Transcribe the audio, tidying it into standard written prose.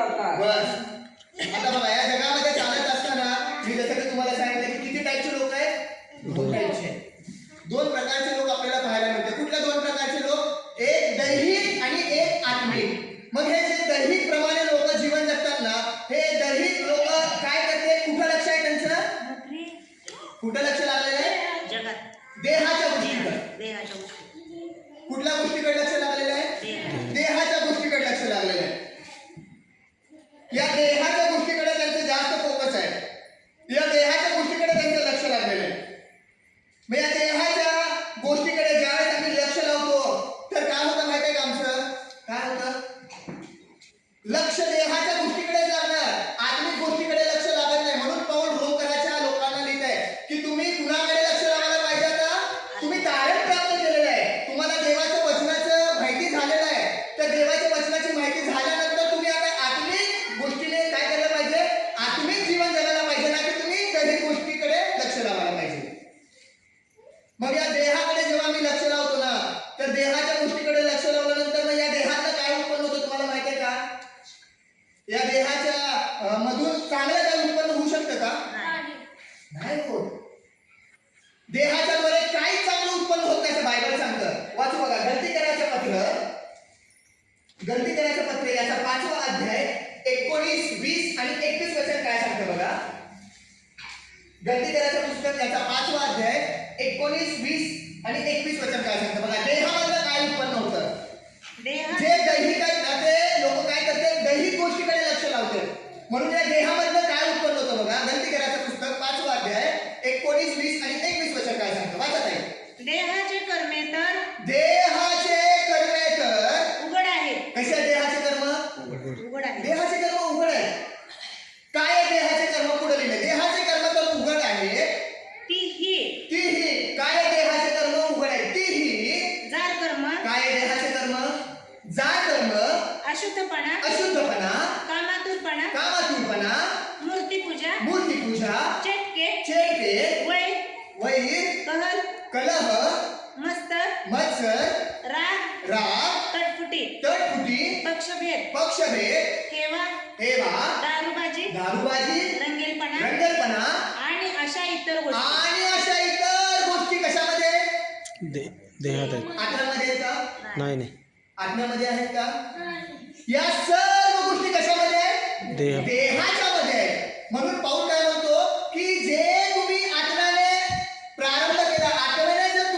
करतात. बस आता बघा या जगामध्ये चालत असताना मी जसं की तुम्हाला सांगितलं की किती टाईपचे लोक आहेत, 2 टाईपचे. 2 प्रकारचे लोक आपल्याला पाहायला मिळतात. कुठल्या 2 प्रकारचे लोक? एक दैहिक आणि एक आत्मिक. मग हे जे दैहिक प्रमाणे लोक जीवन जगतात ना, हे दैहिक लोक काय करते? कुठं लक्ष आहे त्यांचं? कुठं लक्ष लागलेलं आहे? जगात देहाच्या गोष्टीकडे. देहाच्या गोष्टी. कुठल्या गोष्टीकडे लक्ष लागलेलं आहे? देहाच्या गोष्टीकडे लक्ष लागलेलं आहे. या देहाच्या गोष्टीकडे त्यांचं जास्त फोकस आहे. या देहाच्या गोष्टीकडे त्यांचं लक्ष लागलेलं आहे. मग या देहाच्या गोष्टीकडे ज्यावेळेस आम्ही लक्ष लावतो तर काय होतं माहिती आहे का आमचं? काय होतं? लक्ष देहाच्या गोष्टीकडेच लागणार, आत्मिक गोष्टीकडे लक्ष लागत नाही. म्हणून पौल रोमकराच्या लोकांना लिहित आहे की तुम्ही कुणाकडे लक्ष लावायला पाहिजे? आता तुम्ही तारण प्राप्त केलेलं आहे, तुम्हाला देवाच्या वचनाचं माहिती झालेलं आहे. तर देवाच्या वचनाची माहिती झाल्यानंतर तुम्ही आता आत्मिक गोष्टीने काय करायला पाहिजे? आत्मिक जीवन जगायला पाहिजे, ना की तुम्ही दैहिक गोष्टीकडे लक्ष लावायला पाहिजे. मग या देहाकडे जेव्हा आम्ही लक्ष लावतो ना, तर देहाच्या गोष्टीकडे लक्ष लावल्यानंतर मग या देहातलं काय उत्पन्न होतं तुम्हाला माहिती आहे का? या देहाच्या मधून चांगलं काय उत्पन्न होऊ शकतं का? नाही होत. देहाच्या द्वारे काहीच चांगलं उत्पन्न होत नाही असं बायबल सांगतं. वाचू बघा गलती करायचं पत्र याचा 5वा अध्याय 19, 20 आणि 21 वचन काय सांगतं बघा. गलती करायचं पुस्तक याचा 5वा अध्याय 19, 20 आणि 21 वचन काय सांगतं बघा. देहामधलं काय उत्पन्न होतं? जे दैहिक आहेत ना ते लोक काय करतात? दैहिक गोष्टीकडे लक्ष लावतात. म्हणून या देहामधलं काय उत्पन्न होतं बघा. गलती करायचं पुस्तक 5वा अध्याय 19, 20 आणि 21 वचन काय सांगतं वाचा ताई. देहाचे कर्मे तर उघड आहे. कसे आहे देहाचे कर्म? उघड आहे. देहाचे कर्म उघड आहे. काय आहे देहाचे कर्म? पुढे लिहिले देहाचे कर्म तर उघड आहे. तीही काय आहे देहाचे कर्म? उघड आहे. तीही जार कर्म. काय आहे देहाचे कर्म? जार कर्म, अशुद्धपणा, कामातूरपणा, मूर्तिपूजा, चेटके, वैर, कलह, मत्सर, राग, तटफुटी, पक्षभेद, हेवा, दारूबाजी, रंगेलपणा आणि अशा इतर गोष्टी कशामध्ये? देहात आहेत. आत्म्यामध्ये आहेत का? नाही. आत्म्यामध्ये आहेत का? या सर्व गोष्टी कशामध्ये आहेत? देहात. देहाच्या मध्ये आहेत. म्हणून पाऊल काय